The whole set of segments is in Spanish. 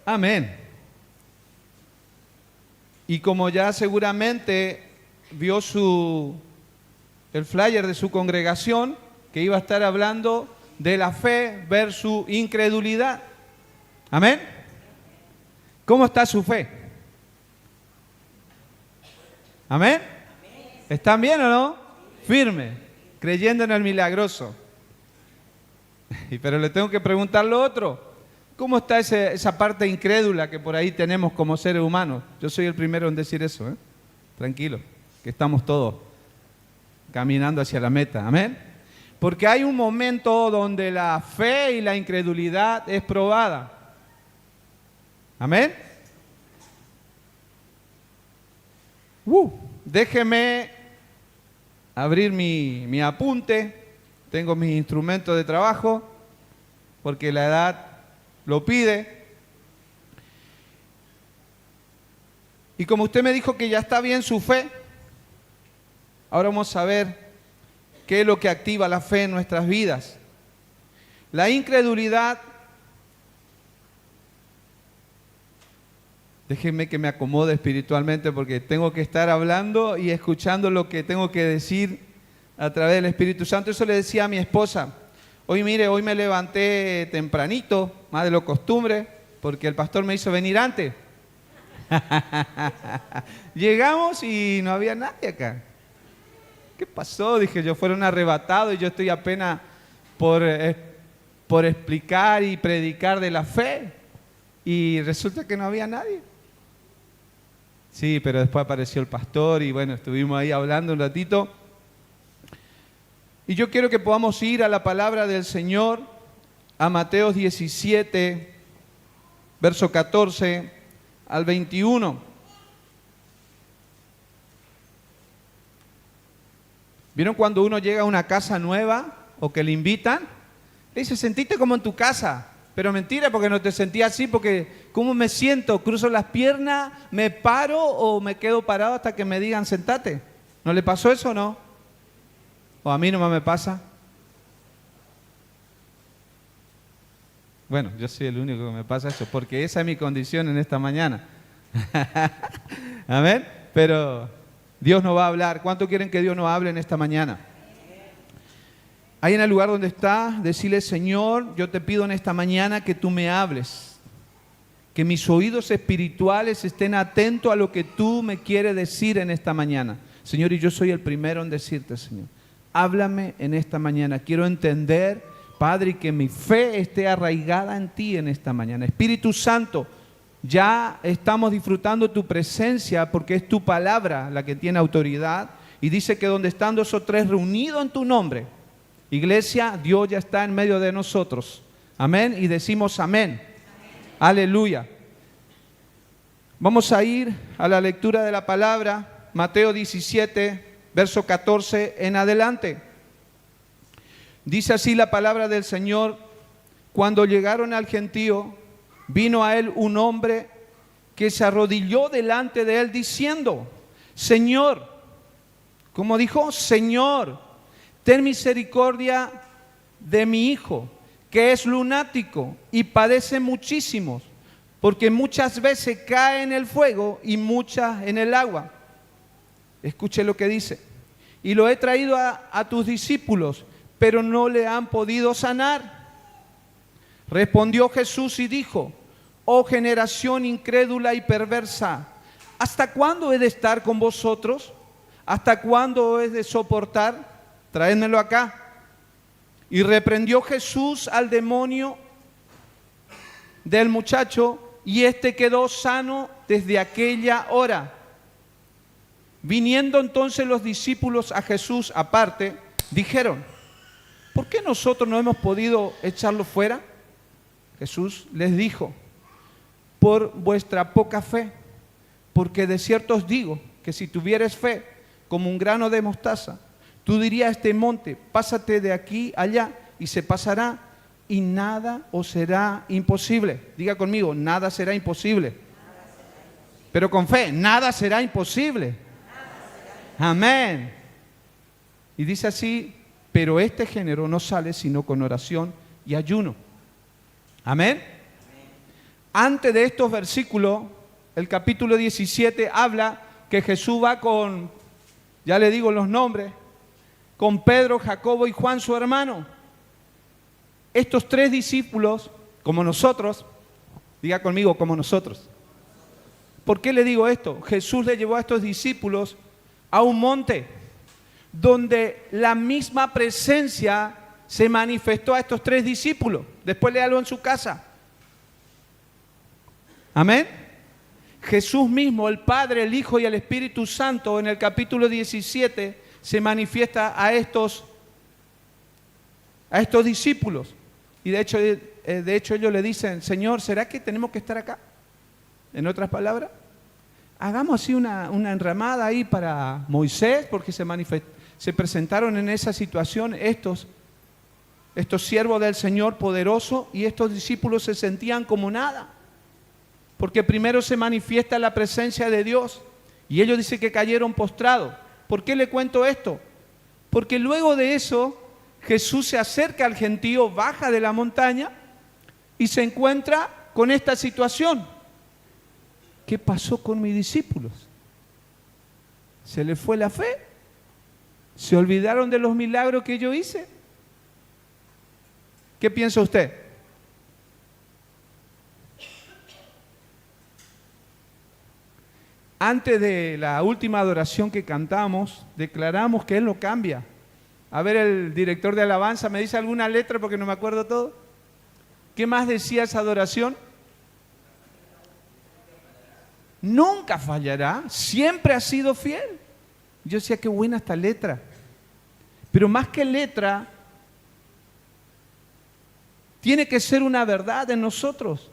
Amén. Y como ya seguramente vio el flyer de su congregación, que iba a estar hablando de la fe versus incredulidad. Amén. ¿Cómo está su fe? Amén. ¿Están bien o no? Firme, creyendo en el milagroso. Pero le tengo que preguntar lo otro. ¿Cómo está esa parte incrédula que por ahí tenemos como seres humanos? Yo soy el primero en decir eso, ¿eh? Tranquilo, que estamos todos caminando hacia la meta. Amén. Porque hay un momento donde la fe y la incredulidad es probada. Amén. Déjeme abrir mi apunte. Tengo mis instrumentos de trabajo porque la edad lo pide. Y como usted me dijo que ya está bien su fe, ahora vamos a ver qué es lo que activa la fe en nuestras vidas. La incredulidad, déjenme que me acomode espiritualmente porque tengo que estar hablando y escuchando lo que tengo que decir a través del Espíritu Santo. Eso le decía a mi esposa. Hoy me levanté tempranito, más de lo costumbre, porque el pastor me hizo venir antes. Llegamos y no había nadie acá. ¿Qué pasó? Dije yo, fueron arrebatados y yo estoy apenas por explicar y predicar de la fe. Y resulta que no había nadie. Sí, pero después apareció el pastor y bueno, estuvimos ahí hablando un ratito. Y yo quiero que podamos ir a la palabra del Señor, a Mateo 17, verso 14 al 21. ¿Vieron cuando uno llega a una casa nueva o que le invitan? Le dice, sentiste como en tu casa. Pero mentira, porque no te sentí así, porque ¿cómo me siento? ¿Cruzo las piernas, me paro o me quedo parado hasta que me digan sentate? ¿No le pasó eso o no? ¿O a mí nomás me pasa? Bueno, yo soy el único que me pasa eso, porque esa es mi condición en esta mañana. Amén. Pero Dios nos va a hablar. ¿Cuánto quieren que Dios nos hable en esta mañana? Ahí en el lugar donde está, decirle, Señor, yo te pido en esta mañana que tú me hables, que mis oídos espirituales estén atentos a lo que tú me quieres decir en esta mañana. Señor, y yo soy el primero en decirte, Señor, háblame en esta mañana. Quiero entender, Padre, y que mi fe esté arraigada en ti en esta mañana. Espíritu Santo, ya estamos disfrutando tu presencia porque es tu palabra la que tiene autoridad. Y dice que donde están 2 o 3 reunidos en tu nombre, Iglesia, Dios ya está en medio de nosotros. Amén. Y decimos amén. Aleluya. Vamos a ir a la lectura de la palabra, Mateo 17, verso 14 en adelante. Dice así la palabra del Señor: cuando llegaron al gentío, vino a él un hombre que se arrodilló delante de él diciendo, Señor, ¿cómo dijo? Señor, ten misericordia de mi hijo, que es lunático y padece muchísimo, porque muchas veces cae en el fuego y muchas en el agua. Escuche lo que dice. Y lo he traído a tus discípulos, pero no le han podido sanar. Respondió Jesús y dijo, oh generación incrédula y perversa, ¿hasta cuándo he de estar con vosotros? ¿Hasta cuándo he de soportar? Traédmelo acá. Y reprendió Jesús al demonio del muchacho, y éste quedó sano desde aquella hora. Viniendo entonces los discípulos a Jesús aparte, dijeron, ¿por qué nosotros no hemos podido echarlo fuera? Jesús les dijo, por vuestra poca fe, porque de cierto os digo que si tuvieres fe como un grano de mostaza, tú dirías a este monte, pásate de aquí allá, y se pasará, y nada os será imposible. Diga conmigo, nada será imposible. Pero con fe, nada será imposible. Amén. Y dice así, pero este género no sale sino con oración y ayuno. Amén. Antes de estos versículos, el capítulo 17 habla que Jesús va con, ya le digo los nombres, con Pedro, Jacobo y Juan, su hermano. Estos tres discípulos, como nosotros, diga conmigo, como nosotros. ¿Por qué le digo esto? Jesús le llevó a estos discípulos a un monte donde la misma presencia se manifestó a estos tres discípulos. Después léalo en su casa. Amén. Jesús mismo, el Padre, el Hijo y el Espíritu Santo, en el capítulo 17, se manifiesta a estos discípulos. Y de hecho ellos le dicen, Señor, ¿será que tenemos que estar acá? En otras palabras, hagamos así una enramada ahí para Moisés, porque se presentaron en esa situación estos siervos del Señor poderoso, y estos discípulos se sentían como nada. Porque primero se manifiesta la presencia de Dios y ellos dicen que cayeron postrados. ¿Por qué le cuento esto? Porque luego de eso Jesús se acerca al gentío, baja de la montaña y se encuentra con esta situación. ¿Qué pasó con mis discípulos? ¿Se les fue la fe? ¿Se olvidaron de los milagros que yo hice? ¿Qué piensa usted? Antes de la última adoración que cantamos, declaramos que Él no cambia. A ver, el director de alabanza, ¿me dice alguna letra porque no me acuerdo todo? ¿Qué más decía esa adoración? Nunca fallará, siempre ha sido fiel. Yo decía, qué buena esta letra. Pero más que letra, tiene que ser una verdad en nosotros.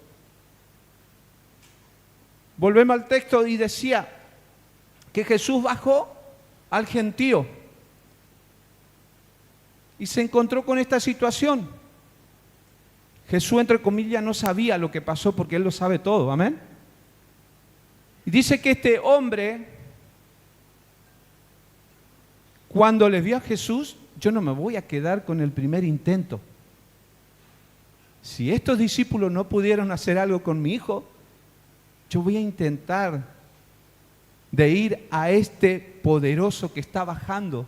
Volvemos al texto y decía que Jesús bajó al gentío y se encontró con esta situación. Jesús, entre comillas, no sabía lo que pasó porque Él lo sabe todo, amén. Y dice que este hombre, cuando le vio a Jesús, yo no me voy a quedar con el primer intento. Si estos discípulos no pudieron hacer algo con mi hijo, yo voy a intentar de ir a este poderoso que está bajando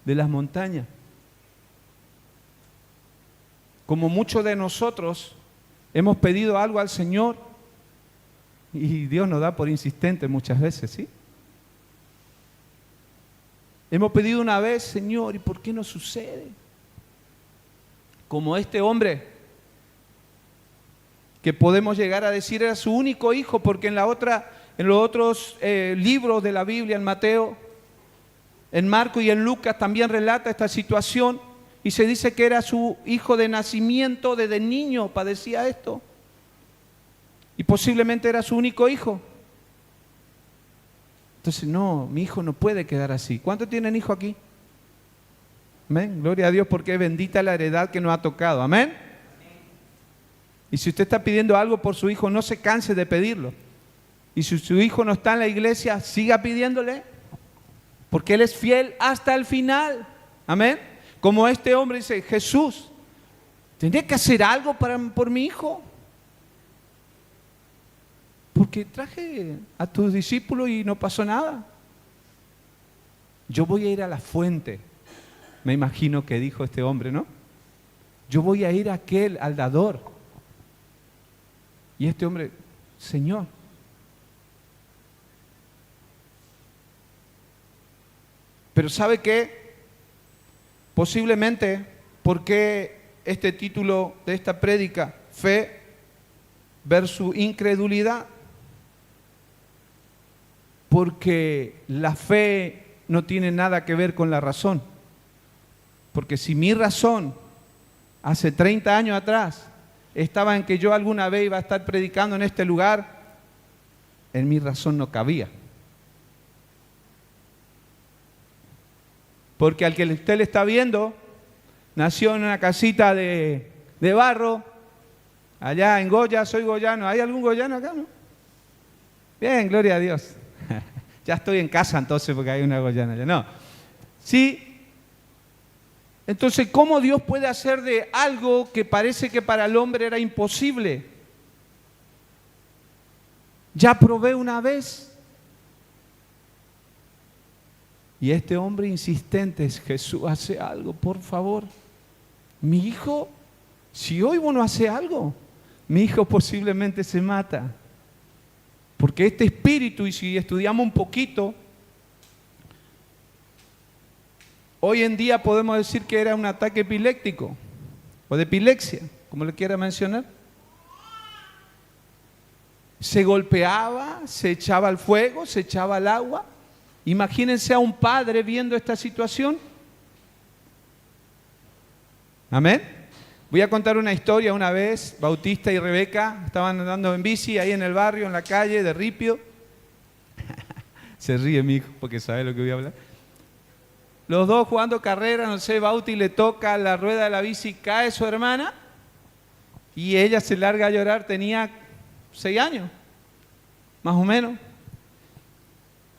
de las montañas. Como muchos de nosotros hemos pedido algo al Señor y Dios nos da por insistente muchas veces, ¿sí? Hemos pedido una vez, Señor, ¿y por qué no sucede? Como este hombre que podemos llegar a decir era su único hijo, porque en los otros libros de la Biblia, en Mateo, en Marco y en Lucas también relata esta situación y se dice que era su hijo de nacimiento, desde niño padecía esto y posiblemente era su único hijo. Entonces, no, mi hijo no puede quedar así. ¿Cuántos tienen hijo aquí? Amén, gloria a Dios, porque es bendita la heredad que nos ha tocado, amén. Y si usted está pidiendo algo por su hijo, no se canse de pedirlo. Y si su hijo no está en la iglesia, siga pidiéndole, porque Él es fiel hasta el final. Amén. Como este hombre dice, Jesús, ¿tendría que hacer algo por mi hijo? Porque traje a tus discípulos y no pasó nada. Yo voy a ir a la fuente, me imagino que dijo este hombre, ¿no? Yo voy a ir a aquel, al dador. Y este hombre, Señor, pero ¿sabe qué? Posiblemente, ¿por qué este título de esta prédica? Fe versus incredulidad. Porque la fe no tiene nada que ver con la razón. Porque si mi razón hace 30 años atrás estaba en que yo alguna vez iba a estar predicando en este lugar, en mi razón no cabía. Porque al que usted le está viendo, nació en una casita de barro, allá en Goya, soy goyano. ¿Hay algún goyano acá, no? Bien, gloria a Dios. Ya estoy en casa entonces porque hay una goyana allá. No. Sí. Entonces, ¿cómo Dios puede hacer de algo que parece que para el hombre era imposible? Ya probé una vez. Y este hombre insistente es: Jesús, hace algo, por favor. Mi hijo, si hoy vos no haces algo, mi hijo posiblemente se mata. Porque este espíritu, y si estudiamos un poquito, hoy en día podemos decir que era un ataque epiléptico o de epilepsia, como le quiera mencionar. Se golpeaba, se echaba al fuego, se echaba al agua. Imagínense a un padre viendo esta situación. Amén. Voy a contar una historia. Una vez, Bautista y Rebeca estaban andando en bici ahí en el barrio, en la calle de Ripio. Se ríe mi hijo porque sabe lo que voy a hablar. Los dos jugando carrera, no sé, Bauti le toca la rueda de la bici, cae su hermana y ella se larga a llorar. Tenía 6 años, más o menos.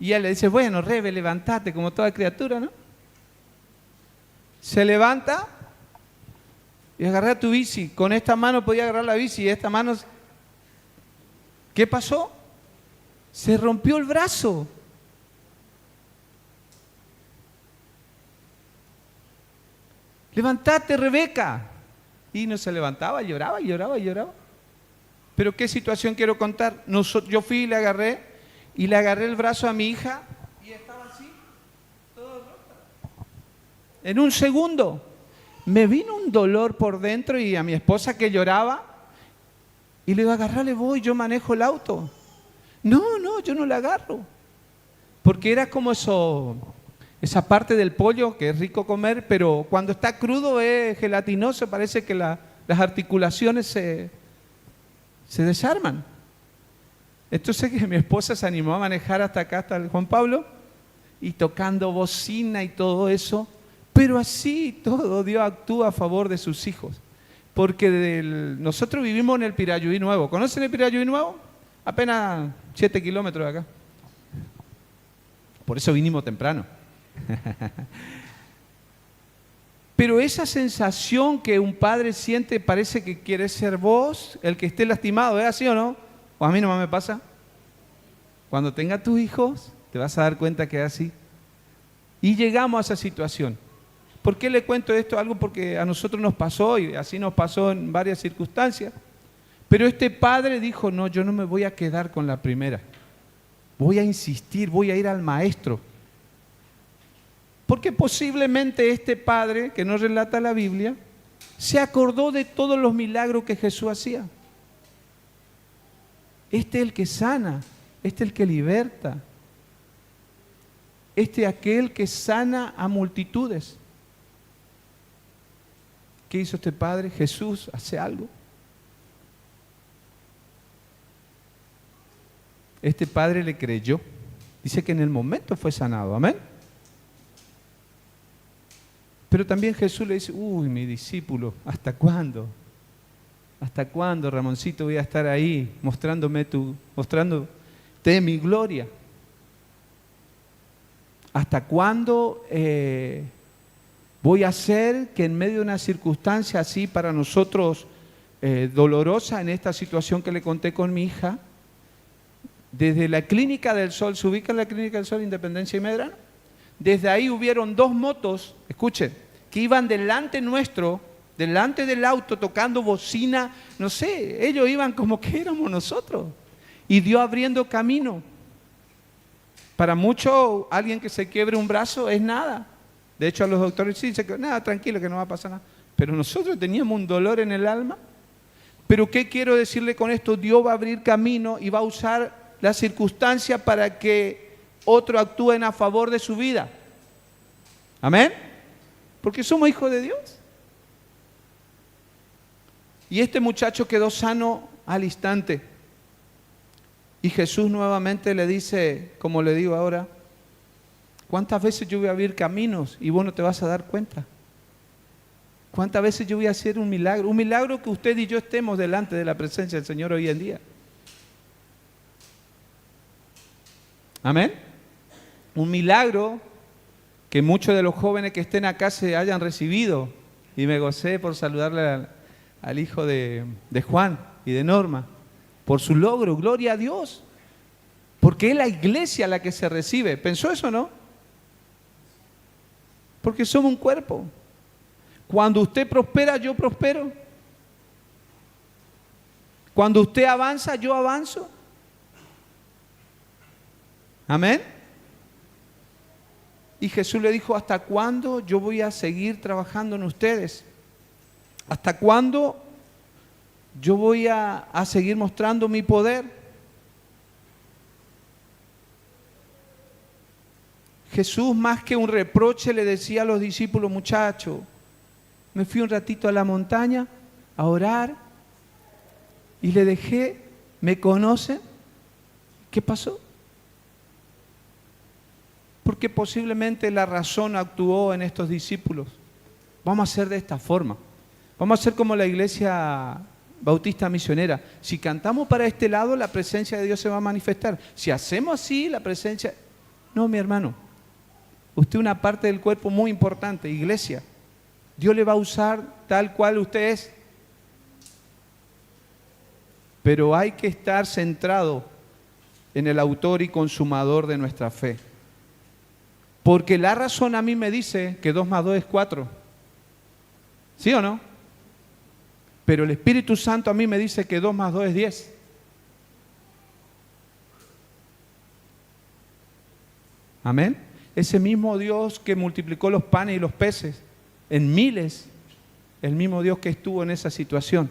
Y él le dice: bueno, Rebe, levantate, como toda criatura, ¿no? Se levanta y agarra tu bici. Con esta mano podía agarrar la bici y esta mano... ¿Qué pasó? Se rompió el brazo. Levantate, Rebeca. Y no se levantaba, lloraba, lloraba, lloraba. Pero ¿qué situación quiero contar? Yo fui y le agarré el brazo a mi hija y estaba así, todo roto. En un segundo me vino un dolor por dentro y a mi esposa que lloraba y le digo: agarrale vos, yo manejo el auto. No, yo no le agarro. Porque era como esa parte del pollo que es rico comer, pero cuando está crudo es gelatinoso, parece que las articulaciones se desarman. Entonces que mi esposa se animó a manejar hasta acá, hasta el Juan Pablo, y tocando bocina y todo eso, pero así todo Dios actúa a favor de sus hijos. Porque nosotros vivimos en el Pirayuí Nuevo. ¿Conocen el Pirayuí Nuevo? Apenas 7 kilómetros de acá. Por eso vinimos temprano. Pero esa sensación que un padre siente, parece que quiere ser vos el que esté lastimado, ¿es así o no? O a mí nomás me pasa. Cuando tengas tus hijos, te vas a dar cuenta que es así. Y llegamos a esa situación. ¿Por qué le cuento esto? Algo porque a nosotros nos pasó y así nos pasó en varias circunstancias. Pero este padre dijo: no, yo no me voy a quedar con la primera. Voy a insistir, voy a ir al maestro. Porque posiblemente este padre, que no relata la Biblia, se acordó de todos los milagros que Jesús hacía. Este es el que sana, este es el que liberta, este es aquel que sana a multitudes. ¿Qué hizo este padre? Jesús hace algo. Este padre le creyó. Dice que en el momento fue sanado. Amén. Pero también Jesús le dice: uy, mi discípulo, ¿hasta cuándo? ¿Hasta cuándo, Ramoncito, voy a estar ahí mostrándote mi gloria? ¿Hasta cuándo voy a hacer que en medio de una circunstancia así para nosotros dolorosa, en esta situación que le conté con mi hija, desde la Clínica del Sol, ¿se ubica en la Clínica del Sol, Independencia y Medrano? Desde ahí hubieron 2 motos, escuchen, que iban delante nuestro, delante del auto, tocando bocina, no sé, ellos iban como que éramos nosotros. Y Dios abriendo camino. Para muchos, alguien que se quiebre un brazo es nada. De hecho, a los doctores sí dicen que nada, tranquilo, que no va a pasar nada. Pero nosotros teníamos un dolor en el alma. Pero ¿qué quiero decirle con esto? Dios va a abrir camino y va a usar la circunstancia para que otros actúen a favor de su vida. Amén. Porque somos hijos de Dios. Y este muchacho quedó sano al instante. Y Jesús nuevamente le dice, como le digo ahora: ¿cuántas veces yo voy a abrir caminos y vos no te vas a dar cuenta? ¿Cuántas veces yo voy a hacer un milagro? Un milagro que usted y yo estemos delante de la presencia del Señor hoy en día. Amén. Un milagro que muchos de los jóvenes que estén acá se hayan recibido. Y me gocé por saludarle al hijo de Juan y de Norma por su logro. Gloria a Dios. Porque es la iglesia la que se recibe. ¿Pensó eso, no? Porque somos un cuerpo. Cuando usted prospera, yo prospero. Cuando usted avanza, yo avanzo. Amén. Y Jesús le dijo, ¿hasta cuándo yo voy a seguir trabajando en ustedes? ¿Hasta cuándo yo voy a seguir mostrando mi poder? Jesús, más que un reproche, le decía a los discípulos, muchachos, me fui un ratito a la montaña a orar y le dejé, ¿me conocen? ¿Qué pasó? Porque posiblemente la razón actuó en estos discípulos. Vamos a hacer de esta forma. Vamos a hacer como la iglesia bautista misionera. Si cantamos para este lado, la presencia de Dios se va a manifestar. Si hacemos así, la presencia... No, mi hermano. Usted es una parte del cuerpo muy importante, iglesia. Dios le va a usar tal cual usted es. Pero hay que estar centrado en el autor y consumador de nuestra fe. Porque la razón a mí me dice que 2 más 2 es 4. ¿Sí o no? Pero el Espíritu Santo a mí me dice que 2 más 2 es 10. Amén. Ese mismo Dios que multiplicó los panes y los peces en miles, el mismo Dios que estuvo en esa situación.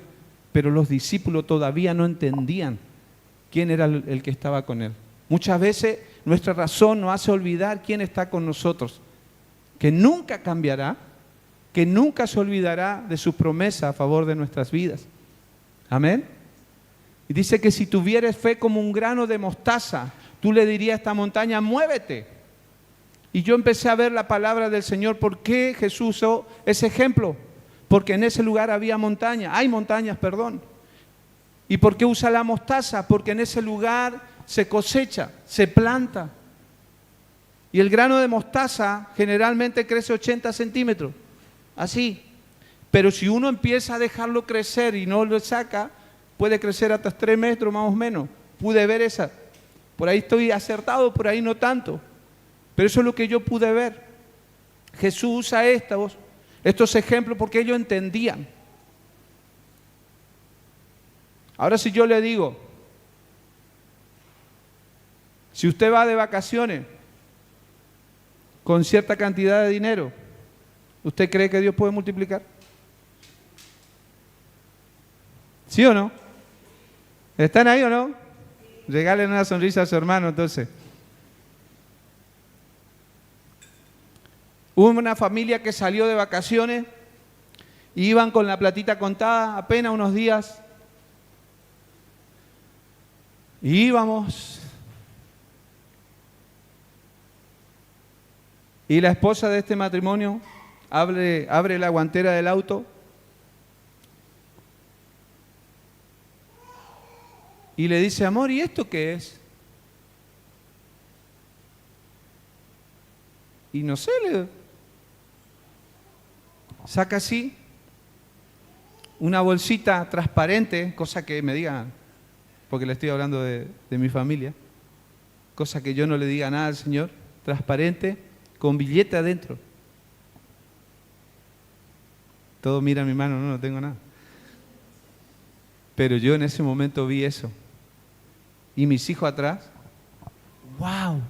Pero los discípulos todavía no entendían quién era el que estaba con él. Muchas veces nuestra razón nos hace olvidar quién está con nosotros, que nunca cambiará, que nunca se olvidará de su promesa a favor de nuestras vidas. Amén. Y dice que si tuvieres fe como un grano de mostaza, tú le dirías a esta montaña, muévete. Y yo empecé a ver la palabra del Señor. ¿Por qué Jesús usó ese ejemplo? Porque en ese lugar había montaña, hay montañas, perdón. ¿Y por qué usa la mostaza? Porque en ese lugar se cosecha, se planta. Y el grano de mostaza generalmente crece 80 centímetros, así. Pero si uno empieza a dejarlo crecer y no lo saca, puede crecer hasta 3 metros más o menos. Pude ver esa. Por ahí estoy acertado, por ahí no tanto. Pero eso es lo que yo pude ver. Jesús usa estos ejemplos porque ellos entendían. Ahora si yo le digo, si usted va de vacaciones con cierta cantidad de dinero, ¿usted cree que Dios puede multiplicar? ¿Sí o no? ¿Están ahí o no? Regalen una sonrisa a su hermano entonces. Hubo una familia que salió de vacaciones y iban con la platita contada, apenas unos días. Y íbamos. Y la esposa de este matrimonio abre la guantera del auto y le dice, amor, ¿y esto qué es? Y no sé, le saca así una bolsita transparente, cosa que me diga, porque le estoy hablando de mi familia, cosa que yo no le diga nada al Señor, transparente, con billete adentro. Todo mira mi mano, no tengo nada. Pero yo en ese momento vi eso. Y mis hijos atrás, ¡wow!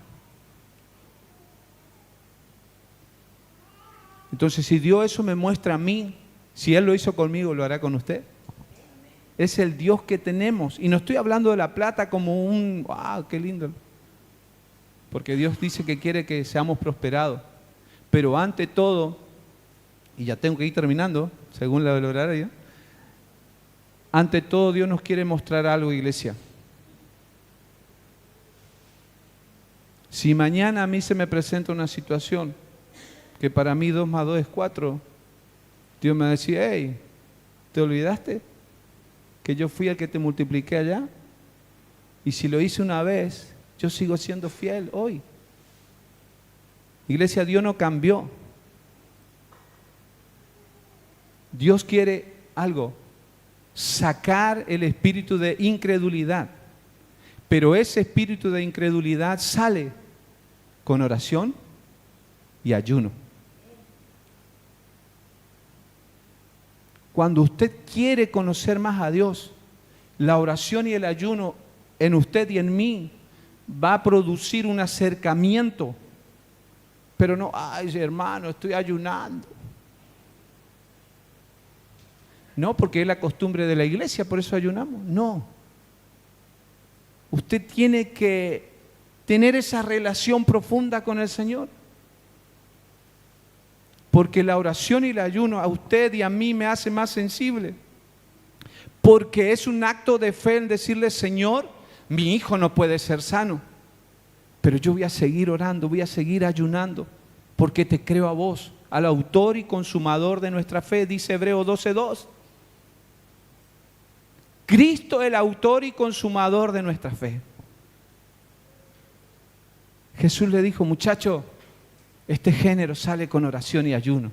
Entonces, si Dios eso me muestra a mí, si Él lo hizo conmigo, ¿lo hará con usted? Es el Dios que tenemos. Y no estoy hablando de la plata como un, ¡wow, qué lindo! Porque Dios dice que quiere que seamos prosperados. Pero ante todo, y ya tengo que ir terminando, según la del horario, ante todo Dios nos quiere mostrar algo, iglesia. Si mañana a mí se me presenta una situación que para mí 2 más 2 es 4, Dios me va a decir, hey, ¿te olvidaste que yo fui el que te multipliqué allá? Y si lo hice una vez, yo sigo siendo fiel hoy. Iglesia, Dios no cambió. Dios quiere algo, sacar el espíritu de incredulidad. Pero ese espíritu de incredulidad sale con oración y ayuno. Cuando usted quiere conocer más a Dios, la oración y el ayuno en usted y en mí va a producir un acercamiento. Pero no, ay hermano, estoy ayunando. No, porque es la costumbre de la iglesia, por eso ayunamos. No. Usted tiene que tener esa relación profunda con el Señor. Porque la oración y el ayuno a usted y a mí me hace más sensible. Porque es un acto de fe en decirle, Señor, mi hijo no puede ser sano, pero yo voy a seguir orando, voy a seguir ayunando, porque te creo a vos, al autor y consumador de nuestra fe, dice Hebreos 12:2. Cristo, el autor y consumador de nuestra fe. Jesús le dijo, muchacho, este género sale con oración y ayuno.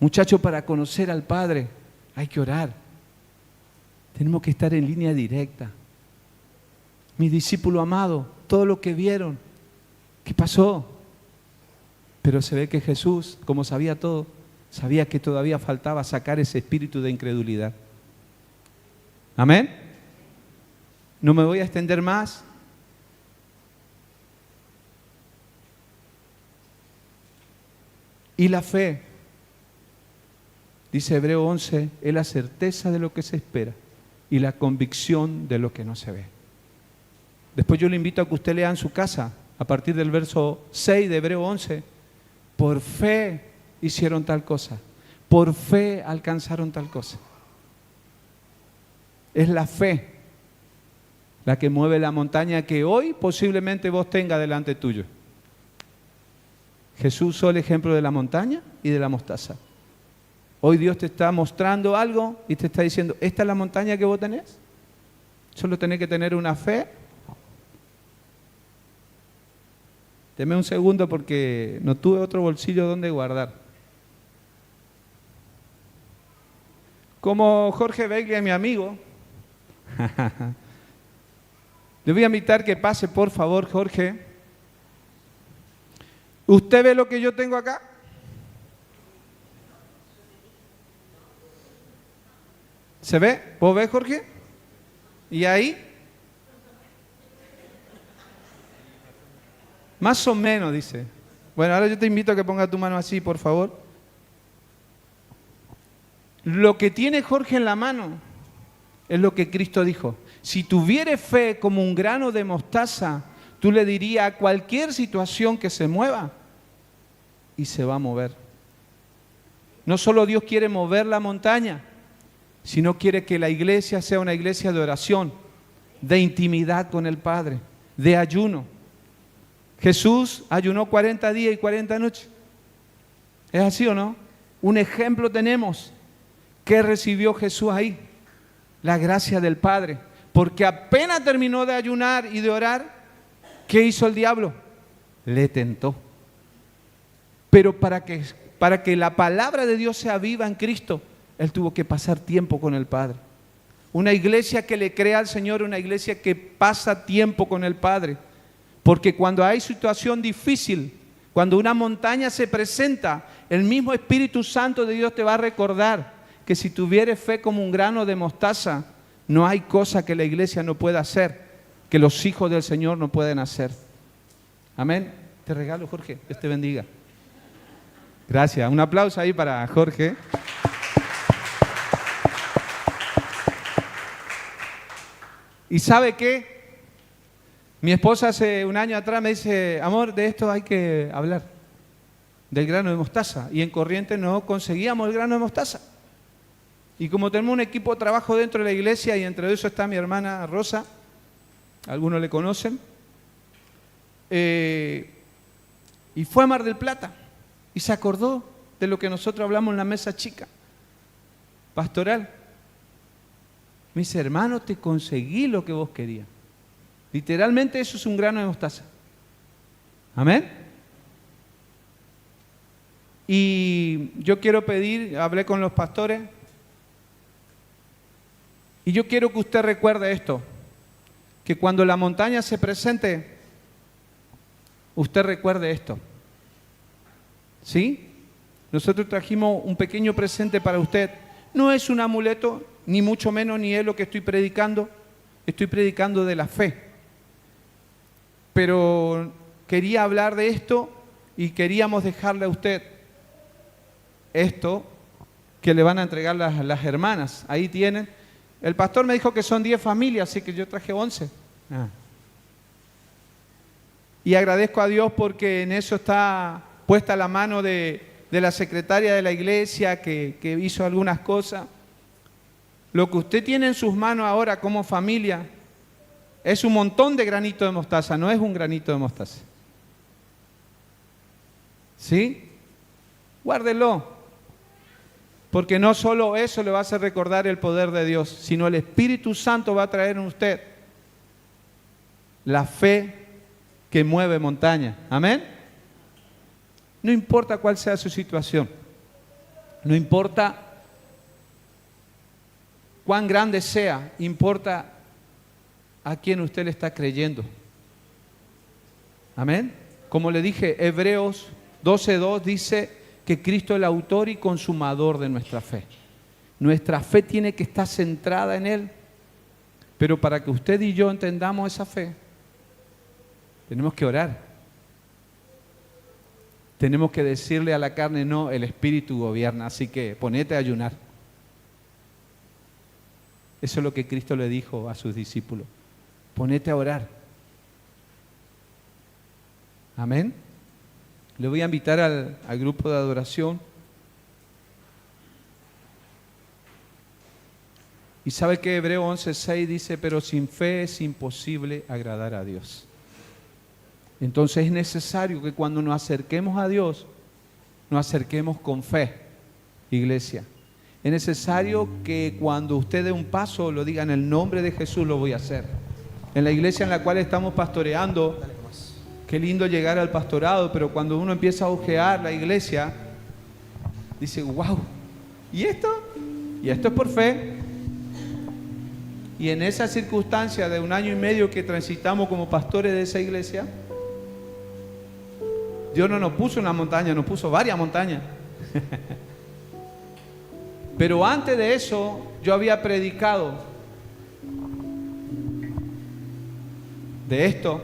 Muchacho, para conocer al Padre hay que orar. Tenemos que estar en línea directa. Mi discípulo amado, todo lo que vieron, ¿qué pasó? Pero se ve que Jesús, como sabía todo, sabía que todavía faltaba sacar ese espíritu de incredulidad. ¿Amén? No me voy a extender más. Y la fe, dice Hebreo 11, es la certeza de lo que se espera y la convicción de lo que no se ve. Después yo le invito a que usted lea en su casa, a partir del verso 6 de Hebreo 11, por fe hicieron tal cosa, por fe alcanzaron tal cosa. Es la fe la que mueve la montaña que hoy posiblemente vos tengas delante tuyo. Jesús usó el ejemplo de la montaña y de la mostaza. Hoy Dios te está mostrando algo y te está diciendo, ¿esta es la montaña que vos tenés? Solo tenés que tener una fe. Deme un segundo porque no tuve otro bolsillo donde guardar. Como Jorge Beglia, mi amigo, le voy a invitar que pase, por favor, Jorge. ¿Usted ve lo que yo tengo acá? ¿Se ve? ¿Vos ves, Jorge? ¿Y ahí? Más o menos, dice. Bueno, ahora yo te invito a que pongas tu mano así, por favor. Lo que tiene Jorge en la mano es lo que Cristo dijo. Si tuviere fe como un grano de mostaza, tú le dirías a cualquier situación que se mueva y se va a mover. No solo Dios quiere mover la montaña, sino quiere que la iglesia sea una iglesia de oración, de intimidad con el Padre, de ayuno. Jesús ayunó 40 días y 40 noches. ¿Es así o no? Un ejemplo tenemos. ¿Qué recibió Jesús ahí? La gracia del Padre. Porque apenas terminó de ayunar y de orar, ¿qué hizo el diablo? Le tentó. Pero para que la palabra de Dios sea viva en Cristo, Él tuvo que pasar tiempo con el Padre. Una iglesia que le crea al Señor, una iglesia que pasa tiempo con el Padre. Porque cuando hay situación difícil, cuando una montaña se presenta, el mismo Espíritu Santo de Dios te va a recordar que si tuvieres fe como un grano de mostaza, no hay cosa que la iglesia no pueda hacer, que los hijos del Señor no pueden hacer. Amén. Te regalo, Jorge. Dios te bendiga. Gracias. Un aplauso ahí para Jorge. ¿Y sabe qué? Mi esposa hace un año atrás me dice, amor, de esto hay que hablar, del grano de mostaza. Y en Corrientes no conseguíamos el grano de mostaza. Y como tenemos un equipo de trabajo dentro de la iglesia, y entre eso está mi hermana Rosa, algunos le conocen, y fue a Mar del Plata, y se acordó de lo que nosotros hablamos en la mesa chica, pastoral. Me dice, hermano, te conseguí lo que vos querías. Literalmente eso es un grano de mostaza. Amén. Y yo quiero pedir, hablé con los pastores, Y yo quiero que usted recuerde esto, que cuando la montaña se presente, usted recuerde esto. ¿Sí? Nosotros trajimos un pequeño presente para usted. No es un amuleto, ni mucho menos, ni es lo que estoy predicando. Estoy predicando de la fe. Pero quería hablar de esto y queríamos dejarle a usted esto que le van a entregar las hermanas. Ahí tienen. El pastor me dijo que son 10 familias, así que yo traje 11. Y agradezco a Dios porque en eso está puesta la mano de la secretaria de la iglesia que hizo algunas cosas. Lo que usted tiene en sus manos ahora como familia es un montón de granito de mostaza, no es un granito de mostaza. ¿Sí? Guárdelo. Porque no solo eso le va a hacer recordar el poder de Dios, sino el Espíritu Santo va a traer en usted la fe que mueve montaña. Amén. No importa cuál sea su situación, no importa cuán grande sea, importa a quién usted le está creyendo. Amén. Como le dije, Hebreos 12:2 dice que Cristo es el autor y consumador de nuestra fe. Nuestra fe tiene que estar centrada en Él. Pero para que usted y yo entendamos esa fe, tenemos que orar. Tenemos que decirle a la carne, no, el Espíritu gobierna, así que ponete a ayunar. Eso es lo que Cristo le dijo a sus discípulos. Ponete a orar. Amén. Le voy a invitar al grupo de adoración. Y sabe que Hebreo 11:6 dice, pero sin fe es imposible agradar a Dios. Entonces es necesario que cuando nos acerquemos a Dios, nos acerquemos con fe, iglesia. Es necesario que cuando usted dé un paso, lo diga en el nombre de Jesús, lo voy a hacer. En la iglesia en la cual estamos pastoreando, qué lindo llegar al pastorado, pero cuando uno empieza a ojear la iglesia, dice, wow, ¿y esto? Y esto es por fe. Y en esa circunstancia de 1 año y medio que transitamos como pastores de esa iglesia, Dios no nos puso una montaña, nos puso varias montañas. Pero antes de eso, yo había predicado de esto.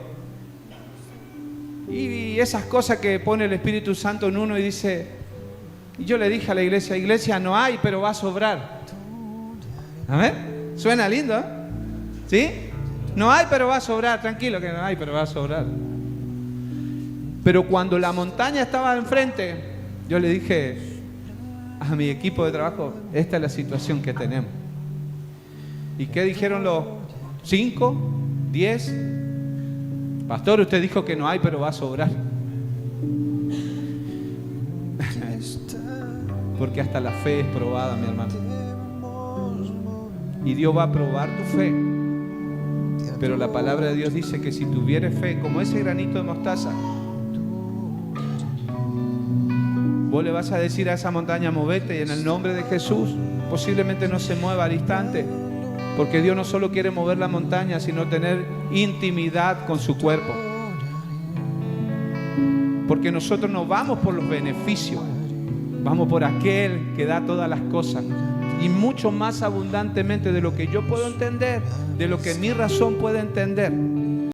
Y esas cosas que pone el Espíritu Santo en uno y dice, y yo le dije a la iglesia, iglesia no hay, pero va a sobrar. Amén. Suena lindo, ¿eh? ¿Sí? No hay, pero va a sobrar. Tranquilo que no hay, pero va a sobrar. Pero cuando la montaña estaba enfrente, yo le dije a mi equipo de trabajo, esta es la situación que tenemos. ¿Y qué dijeron los 5, 10? Pastor, usted dijo que no hay, pero va a sobrar. Porque hasta la fe es probada, mi hermano. Y Dios va a probar tu fe. Pero la palabra de Dios dice que si tuvieres fe, como ese granito de mostaza, vos le vas a decir a esa montaña, movete, y en el nombre de Jesús, posiblemente no se mueva al instante. Porque Dios no solo quiere mover la montaña, sino tener intimidad con su cuerpo. Porque nosotros no vamos por los beneficios, vamos por aquel que da todas las cosas. Y mucho más abundantemente de lo que yo puedo entender, de lo que mi razón puede entender.